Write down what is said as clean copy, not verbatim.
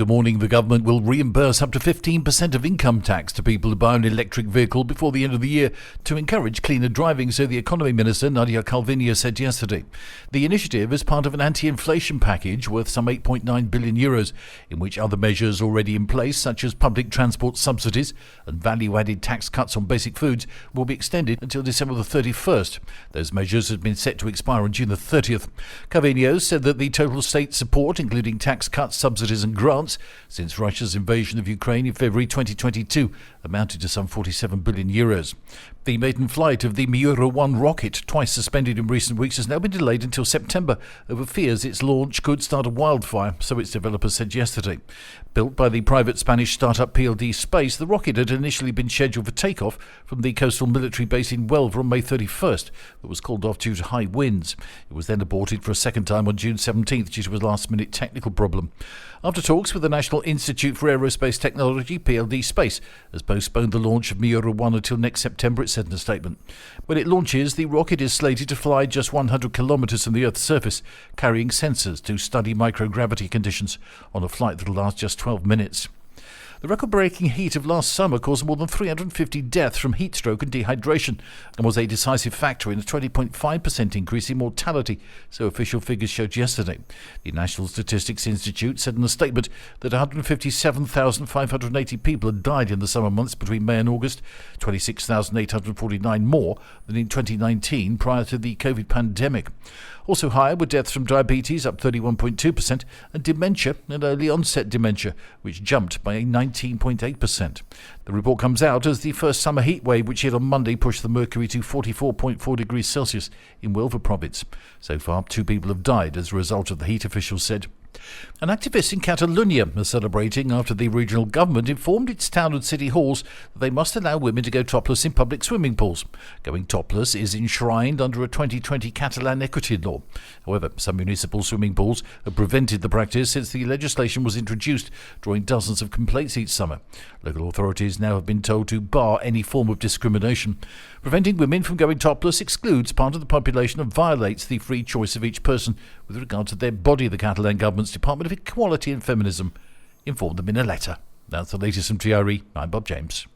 Good morning. The government will reimburse up to 15% of income tax to people who buy an electric vehicle before the end of the year to encourage cleaner driving, so the Economy Minister Nadia Calviño said yesterday. The initiative is part of an anti-inflation package worth some €8.9 billion, in which other measures already in place, such as public transport subsidies and value-added tax cuts on basic foods, will be extended until December the 31st. Those measures have been set to expire on June the 30th. Calviño said that the total state support, including tax cuts, subsidies and grants, since Russia's invasion of Ukraine in February 2022 amounted to some €47 billion. The maiden flight of the Miura-1 rocket, twice suspended in recent weeks, has now been delayed until September over fears its launch could start a wildfire, so its developers said yesterday. Built by the private Spanish startup PLD Space, the rocket had initially been scheduled for takeoff from the coastal military base in Huelva on May 31st, but was called off due to high winds. It was then aborted for a second time on June 17th due to a last-minute technical problem. After talks with the National Institute for Aerospace Technology, PLD Space has postponed the launch of Miura-1 until next September, it said in a statement. When it launches, the rocket is slated to fly just 100 kilometres from the Earth's surface, carrying sensors to study microgravity conditions on a flight that will last just 12 minutes. The record-breaking heat of last summer caused more than 350 deaths from heat stroke and dehydration and was a decisive factor in a 20.5% increase in mortality, so official figures showed yesterday. The National Statistics Institute said in a statement that 157,580 people had died in the summer months between May and August, 26,849 more than in 2019 prior to the COVID pandemic. Also higher were deaths from diabetes, up 31.2%, and dementia and early onset dementia, which jumped by 19.8%. The report comes out as the first summer heat wave, which hit on Monday, pushed the mercury to 44.4 degrees Celsius in Huelva province. So far, 2 people have died as a result of the heat, officials said. And activists in Catalonia are celebrating after the regional government informed its town and city halls that they must allow women to go topless in public swimming pools. Going topless is enshrined under a 2020 Catalan equity law. However, some municipal swimming pools have prevented the practice since the legislation was introduced, drawing dozens of complaints each summer. Local authorities now have been told to bar any form of discrimination. Preventing women from going topless excludes part of the population and violates the free choice of each person with regard to their body, the Catalan government's Department of Equality and Feminism informed them in a letter. That's the latest from TRE. I'm Bob James.